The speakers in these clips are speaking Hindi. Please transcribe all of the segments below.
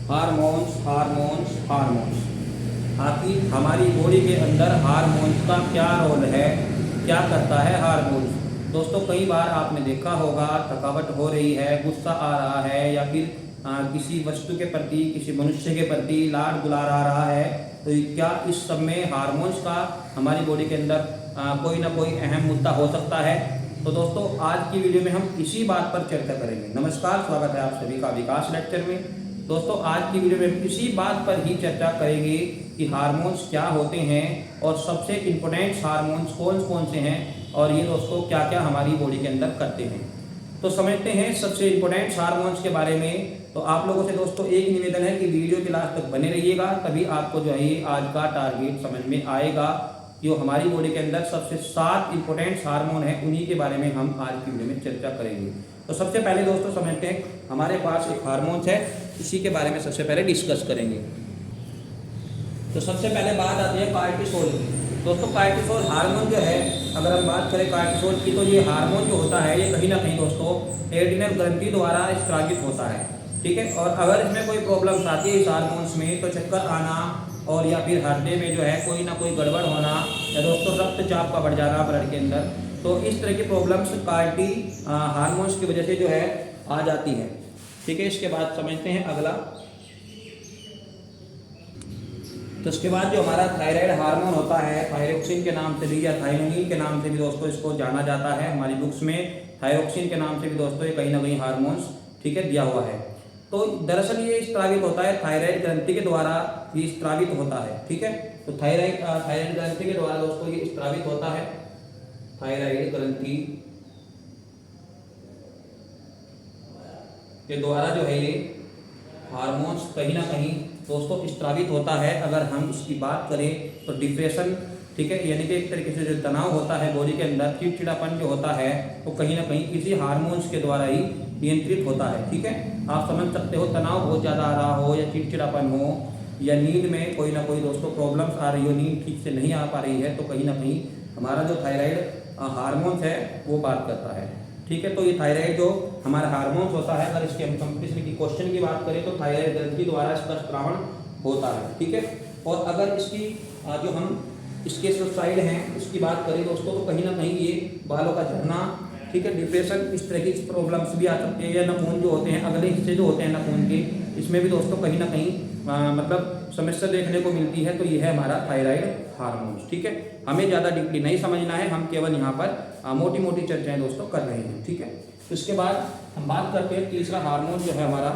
Hormones hormones hormones. आखिर हमारी बॉडी के अंदर हार्मोन्स का क्या रोल है, क्या करता है हार्मोन्स। दोस्तों कई बार आपने देखा होगा थकावट हो रही है, गुस्सा आ रहा है या फिर किसी वस्तु के प्रति, किसी मनुष्य के प्रति लाड दुलार आ रहा है, तो क्या इस सब में हार्मोन्स का हमारी बॉडी के अंदर कोई ना कोई अहम मुद्दा हो सकता है। तो दोस्तों आज की वीडियो में हम इसी बात पर चर्चा करेंगे। नमस्कार, स्वागत है आप सभी का विकास लेक्चर में। दोस्तों आज की वीडियो में इसी बात पर ही चर्चा करेंगे कि हार्मोन्स क्या होते हैं और सबसे इम्पोर्टेंट हार्मोन्स कौन कौन से हैं और ये दोस्तों क्या क्या हमारी बॉडी के अंदर करते हैं। तो समझते हैं सबसे इम्पोर्टेंट हार्मोन्स के बारे में। तो आप लोगों से दोस्तों एक निवेदन है कि वीडियो के लास्ट तक बने रहिएगा, तभी आपको जो है आज का टारगेट समझ में आएगा। जो हमारी बॉडी के अंदर सबसे 7 इंपॉर्टेंट हार्मोन है, उन्हीं के बारे में हम आज की वीडियो में चर्चा करेंगे। तो सबसे पहले दोस्तों समझते हैं हमारे पास एक हार्मोन्स है, इसी के बारे में सबसे पहले डिस्कस करेंगे। तो सबसे पहले बात आती है कार्टिसोल की। दोस्तों कार्टिसोल हार्मोन जो है, अगर हम बात करें कार्टिसोल की, तो ये हार्मोन जो होता है ये कहीं ना कहीं दोस्तों एड्रिनल ग्रंथि द्वारा स्रावित होता है, ठीक है। और अगर इसमें कोई प्रॉब्लम्स आती है इस हार्मोन्स में, तो चक्कर आना और या फिर हृदय में जो है कोई ना कोई गड़बड़ होना या दोस्तों रक्तचाप का बढ़ जाना ब्लड के अंदर, तो इस तरह की प्रॉब्लम्स कार्टी हार्मोन्स की वजह से जो है आ जाती है, ठीक है। इसके बाद समझते हैं अगला। तो इसके बाद जो हमारा थायराइड हार्मोन होता है, थायरोक्सिन के नाम से भी या थायरोनिन के नाम से भी दोस्तों इसको जाना जाता है। हमारी बुक्स में थायरोक्सिन के नाम से भी दोस्तों ये कहीं ना कहीं हार्मोन्स, ठीक है, दिया हुआ है। तो दरअसल ये स्त्रावित होता है थायराइड ग्रंथि के द्वारा, ये स्त्रावित होता है, ठीक है। तो थायराइड ग्रंथि के द्वारा दोस्तों ये स्त्रावित होता है। थायराइड ग्रंथि के द्वारा जो है ये हार्मोन्स कहीं ना कहीं दोस्तों स्त्रावित होता है। अगर हम इसकी बात करें तो डिप्रेशन, ठीक है, यानी कि एक तरीके से जो तनाव होता है बॉडी के अंदर, चिड़चिड़ापन जो होता है, वो कहीं ना कहीं इसी हार्मोन्स के द्वारा ही नियंत्रित होता है, ठीक है। आप समझ सकते हो तनाव बहुत ज़्यादा आ रहा हो या चिड़चिड़ापन हो या नींद में कोई ना कोई दोस्तों प्रॉब्लम्स आ रही हो, नींद ठीक से नहीं आ पा रही है, तो कहीं ना कहीं हमारा जो थायराइड हार्मोन्स है वो बात करता है, ठीक है। तो ये थायराइड जो हमारा हार्मोन्स होता है, अगर इसके हम कंपटीशन की क्वेश्चन की बात करें तो थायराइड ग्रंथि द्वारा इसका स्रावण होता है, ठीक है। और अगर इसकी जो हम इसके जो साइड हैं उसकी बात करें दोस्तों, तो कहीं ना कहीं ये बालों का झड़ना, ठीक है, डिप्रेशन, इस तरह की प्रॉब्लम्स भी आ सकती है। या नाखून जो होते हैं, अगले हिस्से जो होते हैं नाखून के, इसमें भी दोस्तों कहीं ना कहीं मतलब समस्या देखने को मिलती है। तो ये है हमारा थायराइड हार्मोन्स, ठीक है। हमें ज़्यादा डीपली नहीं समझना है, हम केवल यहाँ पर मोटी मोटी चर्चाएं दोस्तों कर रहे हैं, ठीक है। तो इसके बाद हम बात करते हैं तीसरा हार्मोन जो है हमारा।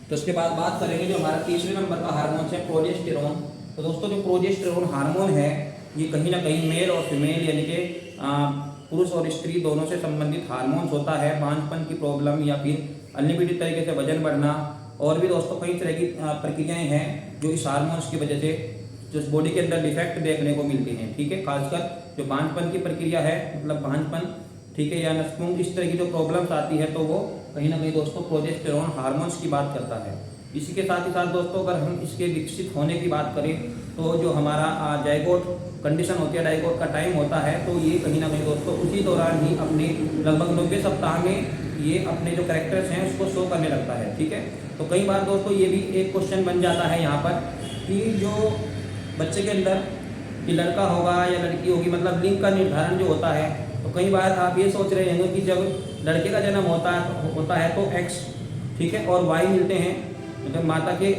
तो इसके बाद बात करेंगे जो हमारा तीसरे नंबर का हार्मोन है प्रोजेस्टेरोन। तो दोस्तों जो प्रोजेस्टेरोन हार्मोन है ये कहीं ना कहीं मेल और फीमेल यानी कि पुरुष और स्त्री दोनों से संबंधित हार्मोन्स होता है। बांझपन की प्रॉब्लम या फिर अनलिमिटेड तरीके से वजन बढ़ना और भी दोस्तों कई तरह की प्रक्रियाएं हैं जो इस हार्मोन्स की वजह से जो बॉडी के अंदर डिफेक्ट देखने को मिलते हैं, ठीक है। खासकर जो बांझपन की प्रक्रिया है, मतलब बांझपन, ठीक है, या नसबूंद, इस तरह की जो प्रॉब्लम्स आती है, तो वो कहीं ना कहीं दोस्तों प्रोजेस्टेरोन हार्मोन्स की बात करता है। इसी के साथ ही साथ दोस्तों अगर हम इसके विकसित होने की बात करें तो जो हमारा जाइगोट कंडीशन होती है, डाइगोट का टाइम होता है, तो ये कहीं ना कहीं दोस्तों उसी दौरान ही अपने लगभग 90 सप्ताह में ये अपने जो कैरेक्टर्स हैं उसको शो करने लगता है, ठीक है। तो कई बार दोस्तों ये भी एक क्वेश्चन बन जाता है यहाँ पर कि जो बच्चे के अंदर कि लड़का होगा या लड़की होगी, मतलब लिंग का निर्धारण जो होता है, तो कई बार आप ये सोच रहे होंगे कि जब लड़के का जन्म होता है तो X, ठीक है, और Y मिलते हैं, मतलब माता के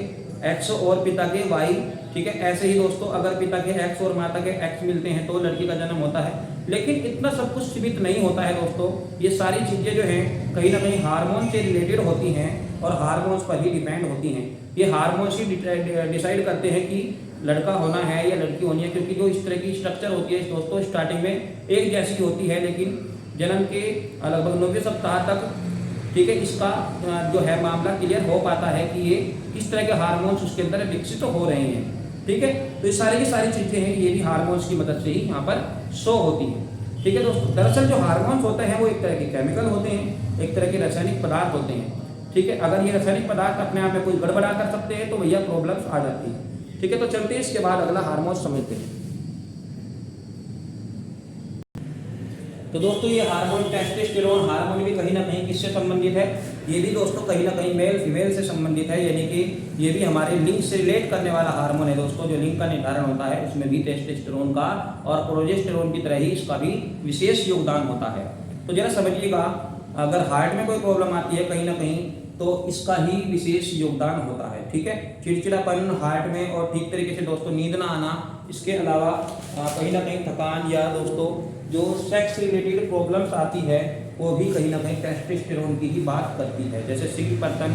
X और पिता के Y, ठीक है। ऐसे ही दोस्तों अगर पिता के X और माता के X मिलते हैं तो लड़की का जन्म होता है। लेकिन इतना सब कुछ सीमित नहीं होता है दोस्तों, ये सारी चीज़ें जो हैं कहीं ना कहीं हार्मोन से रिलेटेड होती हैं और हार्मोन्स पर ही डिपेंड होती हैं। ये हार्मोन्स ही डिसाइड करते हैं कि लड़का होना है या लड़की होनी है, क्योंकि जो इस तरह की स्ट्रक्चर होती है दोस्तों स्टार्टिंग में एक जैसी होती है, लेकिन जन्म के लगभग 90 सप्ताह तक, ठीक है, इसका जो है मामला क्लियर हो पाता है कि ये किस तरह के हार्मोन्स उसके अंदर विकसित हो रहे हैं, ठीक है। तो ये सारी की सारी चीज़ें हैं, ये भी हार्मोन्स की मदद से ही यहाँ पर शो होती है, ठीक है दोस्तों। दरअसल जो हार्मोन्स होते हैं वो एक तरह के केमिकल होते हैं, एक तरह के रासायनिक पदार्थ होते हैं, ठीक है। अगर ये रासायनिक पदार्थ अपने आप में कोई गड़बड़ा कर सकते हैं तो भैया प्रॉब्लम्स आ जाती है, ठीक है। तो चलते हैं इसके बाद अगला हार्मोन समझते हैं। तो दोस्तों ये हार्मोन टेस्टोस्टेरोन हार्मोन भी कहीं ना कहीं किससे संबंधित है, ये भी दोस्तों कहीं ना कहीं मेल फीमेल से संबंधित है, यानी कि ये भी हमारे लिंग से रिलेट करने वाला हार्मोन है दोस्तों। जो लिंग का निर्धारण होता है उसमें भी टेस्टोस्टेरोन का और प्रोजेस्टेरोन की तरह ही इसका भी विशेष योगदान होता है। तो जरा समझिएगा, अगर हार्ट में कोई प्रॉब्लम आती है कहीं ना कहीं तो इसका ही विशेष योगदान होता है, ठीक है। चिड़चिड़ापन हार्ट में और ठीक तरीके से दोस्तों नींद ना आना, इसके अलावा कहीं ना कहीं थकान या दोस्तों जो सेक्स रिलेटेड प्रॉब्लम्स आती है वो भी कहीं ना कहीं टेस्टोस्टेरोन की ही बात करती है, जैसे सिकपन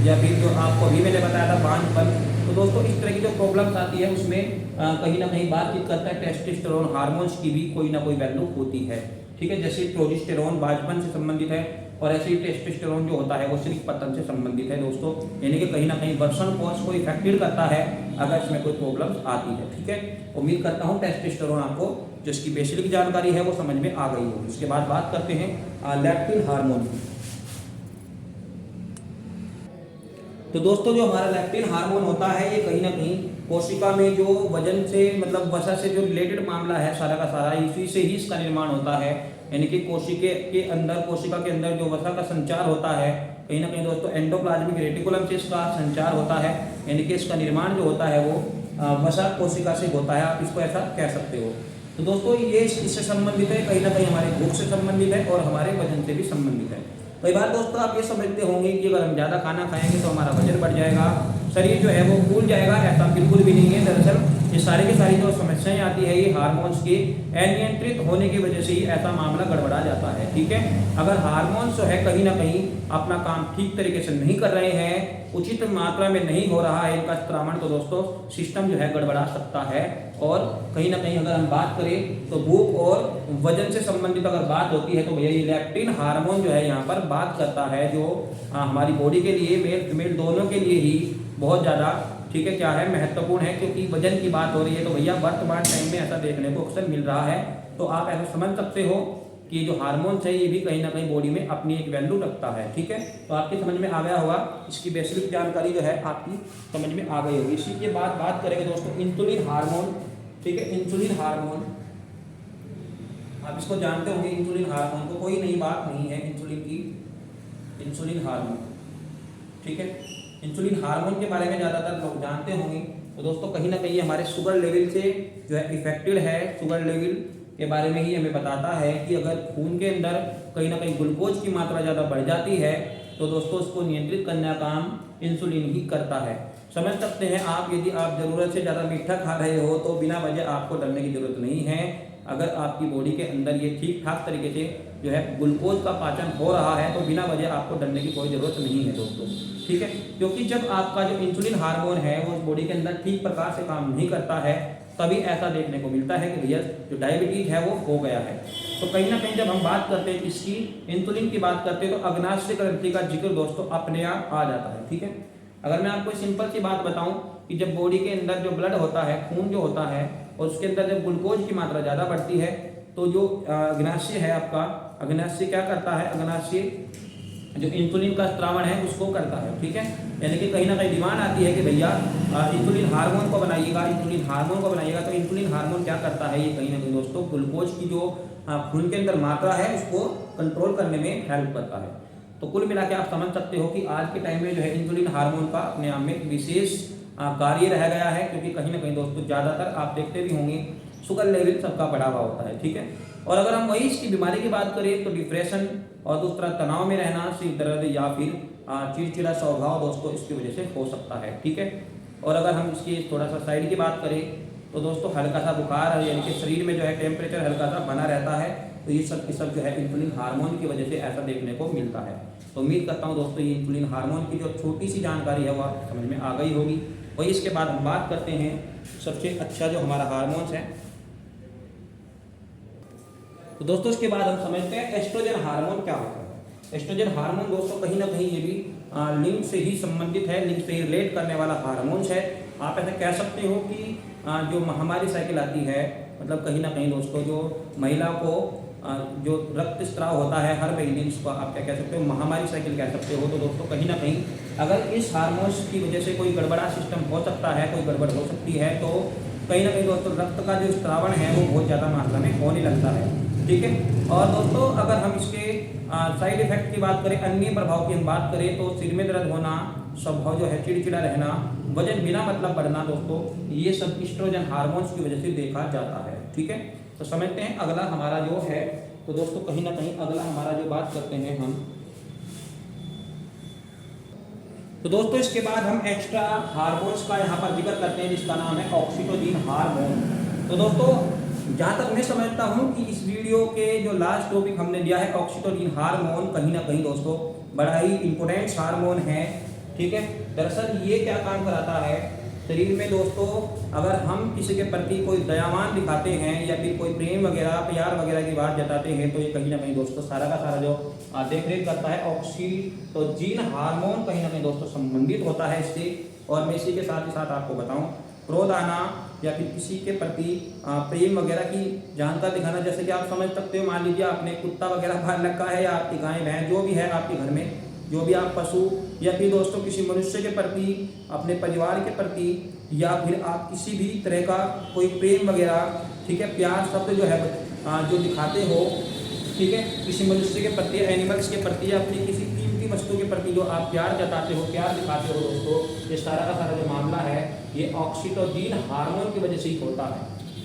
या फिर जो आपको अभी मैंने बताया था बांझपन। तो दोस्तों इस तरह की जो प्रॉब्लम्स आती है उसमें कहीं ना कहीं बातचीत करता है टेस्टोस्टेरोन हार्मोन्स की भी कोई ना कोई वैल्यू होती है, ठीक है। जैसे प्रोजेस्टेरोन बांझपन से संबंधित है और ऐसे ही टेस्टोस्टेरोन जो होता है वो सिर्फ पतन से संबंधित है दोस्तों, यानी कि कहीं ना कहीं वर्सन कोर्स को इफेक्टेड करता है अगर इसमें कोई प्रॉब्लम आती है, ठीक है। उम्मीद करता हूँ टेस्टोस्टेरोन आपको जो इसकी बेसिक जानकारी है वो समझ में आ गई होगी। इसके बाद बात करते हैं लैक्टिन हार्मोन की। तो दोस्तों जो हमारा लैक्टिन हार्मोन होता है ये कहीं ना कहीं कोशिका में जो वजन से मतलब वसा से जो रिलेटेड मामला है सारा का सारा, इसी से ही इसका निर्माण होता है, यानी कि कोशिका के अंदर जो वसा का संचार होता है कहीं ना कहीं दोस्तों एंडोप्लाज्मिक रेटिकुलम से इसका संचार होता है, यानी कि इसका निर्माण जो होता है वो वसा कोशिका से होता है, आप इसको ऐसा कह सकते हो। तो दोस्तों ये इससे संबंधित है, कहीं ना कहीं हमारे भूख से संबंधित है और हमारे वजन से भी संबंधित है। कई बार दोस्तों आप ये समझते होंगे कि अगर हम ज़्यादा खाना खाएंगे तो हमारा वजन बढ़ जाएगा, शरीर जो है वो फूल जाएगा, ऐसा बिल्कुल भी नहीं है। दरअसल ये सारी की सारी जो समस्याएं आती है ये हार्मोन्स के अनियंत्रित होने की वजह से ही ऐसा मामला गड़बड़ा जाता है, ठीक है। अगर हार्मोन्स जो है कहीं ना कहीं अपना काम ठीक तरीके से नहीं कर रहे हैं, उचित मात्रा में नहीं हो रहा है इनका स्त्रावण, तो दोस्तों सिस्टम जो है गड़बड़ा सकता है। और कहीं ना कहीं अगर हम बात करें तो भूख और वजन से संबंधित अगर बात होती है तो भैया ये लैक्टिन हार्मोन जो है यहाँ पर बात करता है, जो हमारी बॉडी के लिए मेल फीमेल दोनों के लिए ही बहुत ज़्यादा, ठीक है, क्या है, महत्वपूर्ण है। क्योंकि वजन की बात हो रही है तो भैया वर्तमान टाइम में ऐसा देखने को अक्सर मिल रहा है। तो आप ऐसा समझ सकते हो कि जो हार्मोन्स है ये भी कहीं ना कहीं बॉडी में अपनी एक वैल्यू रखता है, ठीक है। तो आपकी समझ में आ गया होगा, इसकी बेसिक जानकारी जो है आपकी समझ में आ गई होगी। इसी के बाद बात करेंगे दोस्तों इंसुलिन हार्मोन, ठीक है। इंसुलिन हार्मोन आप इसको जानते होंगे, इंसुलिन हार्मोन को कोई नई बात नहीं है इंसुलिन की, इंसुलिन हार्मोन, ठीक है। इंसुलिन हार्मोन के बारे में ज़्यादातर लोग जानते होंगे। तो दोस्तों कहीं ना कहीं हमारे शुगर लेवल से जो है इफेक्टेड है, शुगर लेवल के बारे में ही हमें बताता है कि अगर खून के अंदर कहीं ना कहीं ग्लूकोज की मात्रा ज़्यादा बढ़ जाती है तो दोस्तों उसको नियंत्रित करने का काम इंसुलिन ही करता है। समझ सकते हैं आप, यदि आप ज़रूरत से ज़्यादा मीठा खा रहे हो तो बिना वजह आपको डरने की ज़रूरत नहीं है। अगर आपकी बॉडी के अंदर ये ठीक ठाक तरीके से जो है ग्लूकोज का पाचन हो रहा है तो बिना वजह आपको डरने की कोई ज़रूरत नहीं है दोस्तों, ठीक है। क्योंकि जब आपका जो इंसुलिन हार्मोन है वो बॉडी के अंदर ठीक प्रकार से काम नहीं करता है तभी ऐसा देखने को मिलता है कि भैया जो डायबिटीज है वो हो गया है। तो कहीं ना कहीं जब हम बात करते हैं इसकी इंसुलिन की बात करते हैं तो अग्नाशय ग्रंथि का जिक्र दोस्तों अपने आप आ जाता है, ठीक है। अगर मैं आपको सिंपल सी बात बताऊं कि जब बॉडी के अंदर जो ब्लड होता है, खून जो होता है, और उसके अंदर जब ग्लूकोज की मात्रा ज़्यादा बढ़ती है तो जो अग्नाशय है आपका, अग्नाशय क्या करता है, अग्नाशय जो इंसुलिन का स्त्रावण है उसको करता है, ठीक है। यानी कि कहीं ना कहीं डिमांड आती है कि भैया इंसुलिन हार्मोन को बनाइएगा, इंसुलिन हार्मोन को बनाइएगा। तो इंसुलिन हार्मोन क्या करता है, ये कहीं ना कहीं दोस्तों ग्लूकोज की जो खून के अंदर मात्रा है उसको कंट्रोल करने में हेल्प करता है। तो कुल मिला के आप समझ सकते हो कि आज के टाइम में जो है इंसुलिन हार्मोन का अपने आप में विशेष कार्य रह गया है, क्योंकि कहीं ना कहीं दोस्तों ज़्यादातर आप देखते भी होंगे शुगर लेवल सबका बढ़ा हुआ होता है, ठीक है। और अगर हम वही इसकी बीमारी की बात करें तो डिप्रेशन और दूसरा तनाव में रहना, सिर दर्द या फिर चिड़चिड़ा स्वभाव दोस्तों इसकी वजह से हो सकता है, ठीक है। और अगर हम इसकी थोड़ा सा साइड की बात करें तो दोस्तों हल्का सा बुखार यानी कि शरीर में जो है टेम्परेचर हल्का सा बना रहता है, तो ये सब जो है इंसुलिन हार्मोन की वजह से ऐसा देखने को मिलता है। तो उम्मीद करता हूँ दोस्तों ये इंसुलिन हार्मोन की जो छोटी सी जानकारी है वो आपको समझ में आ गई होगी। वही इसके बाद हम बात करते हैं सबसे अच्छा जो हमारा हार्मोन्स है। तो दोस्तों इसके बाद हम समझते हैं एस्ट्रोजन हार्मोन क्या होता है। एस्ट्रोजन हार्मोन दोस्तों कहीं ना कहीं ये भी लिंग से ही संबंधित है, लिंग से ही रिलेट करने वाला हार्मोन्स है। आप ऐसे कह सकते हो कि जो महामारी साइकिल आती है, मतलब कहीं ना कहीं दोस्तों जो महिला को जो रक्त स्त्राव होता है हर महीने, इसको आप क्या कह सकते हो, महामारी साइकिल कह सकते हो। तो दोस्तों कहीं ना कहीं अगर इस हार्मोन्स की वजह से कोई गड़बड़ा सिस्टम हो सकता है, कोई गड़बड़ हो सकती है, तो कहीं ना कहीं दोस्तों रक्त का जो स्त्रावण है वो बहुत ज़्यादा मात्रा में होने लगता है। ठीक है। और दोस्तों अगर हम इसके साइड इफेक्ट की बात करें, अन्य प्रभाव की हम बात करें तो सिर में दर्द होना, स्वभाव जो है चिड़चिड़ा रहना, वजन बिना मतलब बढ़ना, दोस्तों ये सब एस्ट्रोजन हार्मोन्स की वजह से देखा जाता है। ठीक है, तो समझते हैं अगला हमारा जो है, तो दोस्तों कहीं ना कहीं अगला हमारा जो बात करते हैं हम, तो दोस्तों इसके बाद हम एक्स्ट्रा हार्मोन्स का यहाँ पर जिक्र करते हैं जिसका नाम है ऑक्सीटोसिन हार्मोन। तो दोस्तों जहाँ तक मैं समझता हूँ कि इस वीडियो के जो लास्ट टॉपिक हमने लिया है ऑक्सीटोसिन हार्मोन, कहीं ना कहीं दोस्तों बड़ा ही इंपॉर्टेंट हार्मोन है। ठीक है, दरअसल ये क्या काम कराता है शरीर में दोस्तों, अगर हम किसी के प्रति कोई दयावान दिखाते हैं या फिर कोई प्रेम वगैरह प्यार वगैरह की बात जताते हैं तो ये कहीं ना कहीं दोस्तों सारा का सारा जो देख रेख करता है ऑक्सीटोसिन हार्मोन कहीं ना कहीं दोस्तों संबंधित होता है इससे। और मैं इसी के साथ ही साथ आपको बताऊं, क्रोध आना या फिर किसी के प्रति प्रेम वगैरह की जानकारी दिखाना, जैसे कि आप समझ सकते हो, मान लीजिए आपने कुत्ता वगैरह पाल रखा है या आपकी गाय भैंस जो भी है आपके घर में, जो भी आप पशु या फिर दोस्तों किसी मनुष्य के प्रति, अपने परिवार के प्रति, या फिर आप किसी भी तरह का कोई प्रेम वगैरह, ठीक है, प्यार शब्द जो है जो दिखाते हो, ठीक है, किसी मनुष्य के प्रति, एनिमल्स के प्रति या अपनी किसी कीमती वस्तु के प्रति जो आप प्यार जताते हो, प्यार दिखाते हो दोस्तों, ये सारा का सारा जो मामला है ये ऑक्सीटोसिन हार्मोन की वजह से ही होता है।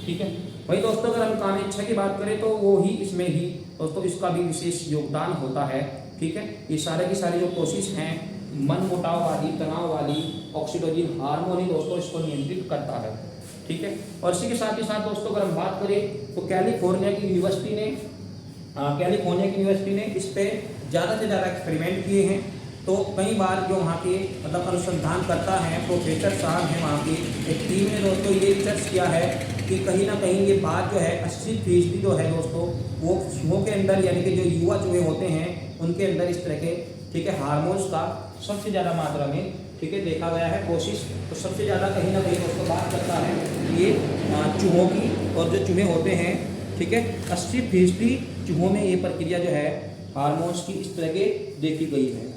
ठीक है, वही दोस्तों अगर हम काम इच्छा की बात करें तो वो ही इसमें ही दोस्तों इसका भी विशेष योगदान होता है। ठीक है, ये सारे की सारी जो कोशिश हैं मन मुटाव वाली, तनाव वाली, ऑक्सीटोसिन हार्मोन ही दोस्तों इसको नियंत्रित करता है। ठीक है, और इसी के साथ ही साथ दोस्तों अगर हम बात करें तो कैलिफोर्निया की यूनिवर्सिटी ने इस पे ज़्यादा से ज़्यादा एक्सपेरिमेंट किए हैं। तो कई बार जो वहाँ के मतलब अनुसंधान करता है प्रोफेसर साहब हैं, वहाँ की एक टीम ने दोस्तों ये रिसर्च किया है कि कहीं ना कहीं ये बात जो है 80% जो है दोस्तों वो चूहों के अंदर, यानी कि जो युवा चूहे होते हैं उनके अंदर इस तरह के, ठीक है, हार्मोन्स का सबसे ज़्यादा मात्रा में, ठीक है, देखा गया है कोशिश। तो सबसे ज़्यादा कहीं ना कहीं दोस्तों बात करता है ये चूहों की, और जो चूहे होते हैं, ठीक है, 80% चूहों में ये प्रक्रिया जो है हार्मोन्स की इस तरह के देखी गई है।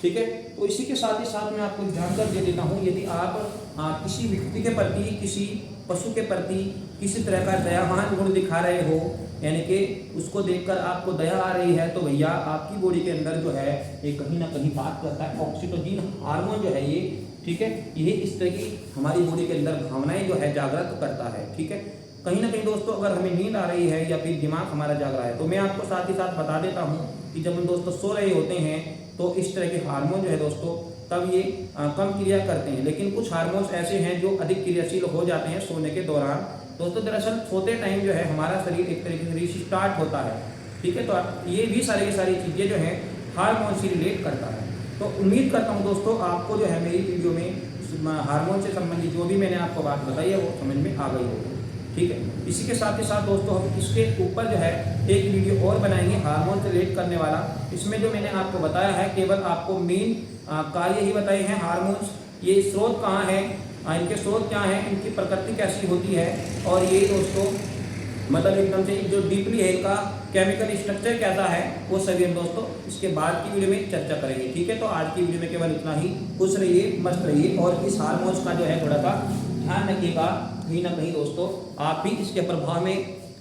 ठीक है, तो इसी के साथ ही साथ मैं आपको जानकारी दे देता हूँ, यदि आप किसी व्यक्ति के प्रति, किसी पशु के प्रति किसी तरह का दयावान गुण दिखा रहे हो, यानी कि उसको देखकर आपको दया आ रही है, तो भैया आपकी बॉडी के अंदर जो है ये कहीं ना कहीं बात करता है ऑक्सीटोसिन हार्मोन जो है ये, ठीक है, ये इस तरह की हमारी बॉडी के अंदर भावनाएं जो है जागृत करता है। ठीक है, कहीं ना कहीं दोस्तों अगर हमें नींद आ रही है या फिर दिमाग हमारा जाग रहा है तो मैं आपको साथ ही साथ बता देता हूँ कि जब हम दोस्तों सो रहे होते हैं तो इस तरह के हार्मोन जो है दोस्तों तब ये कम क्रिया करते हैं, लेकिन कुछ हार्मोन्स ऐसे हैं जो अधिक क्रियाशील हो जाते हैं सोने के दौरान। दोस्तों दरअसल सोते टाइम जो है हमारा शरीर एक तरीके से रीस्टार्ट होता है। ठीक है, तो ये भी सारी की सारी चीज़ें जो है हार्मोन से रिलेट करता है। तो उम्मीद करता हूँ दोस्तों आपको जो है मेरी वीडियो में हार्मोन से संबंधित जो भी मैंने आपको बात बताई है वो समझ में आ गई होगी। ठीक है, इसी के साथ ही साथ दोस्तों हम इसके ऊपर जो है एक वीडियो और बनाएंगे हार्मोन से रिलेट करने वाला। इसमें जो मैंने आपको बताया है केवल आपको मेन कार्य ही बताए हैं हार्मोन्स, ये स्रोत कहाँ है, इनके स्रोत क्या हैं, इनकी प्रकृति कैसी होती है, और ये दोस्तों मतलब एकदम से जो डीपली है इनका केमिकल स्ट्रक्चर कैसा है, वो सभी हम दोस्तों इसके बाद की वीडियो में चर्चा करेंगे। ठीक है, तो आज की वीडियो में केवल इतना ही। खुश रहिए, मस्त रहिए, और इस हार्मोन्स का जो है थोड़ा सा ध्यान रखिएगा, कहीं ना कहीं दोस्तों आप भी इसके प्रभाव में,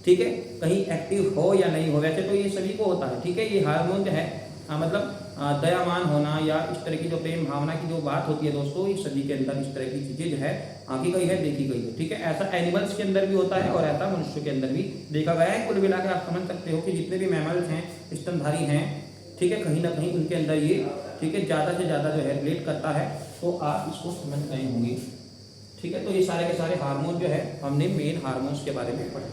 ठीक है, कहीं एक्टिव हो या नहीं हो। वैसे तो ये सभी को होता है। ठीक है, ये हार्मोन जो है मतलब दयावान होना या इस तरह की जो प्रेम भावना की जो बात होती है दोस्तों, इस सभी के अंदर इस तरह की चीज़ें जो है आंकी गई है, देखी गई है। ठीक है, ऐसा एनिमल्स के अंदर भी होता है और ऐसा मनुष्य के अंदर भी देखा गया है। कुल मिलाकर आप समझ सकते हो कि जितने भी मैमल्स हैं, स्तनधारी हैं, ठीक है, कहीं ना कहीं उनके अंदर ये, ठीक है, ज़्यादा से ज़्यादा जो है रिलेट करता है। तो आप इसको समझ गए होंगे। ठीक है, तो ये सारे के सारे हार्मोन जो है हमने मेन हार्मोन्स के बारे में पढ़ा।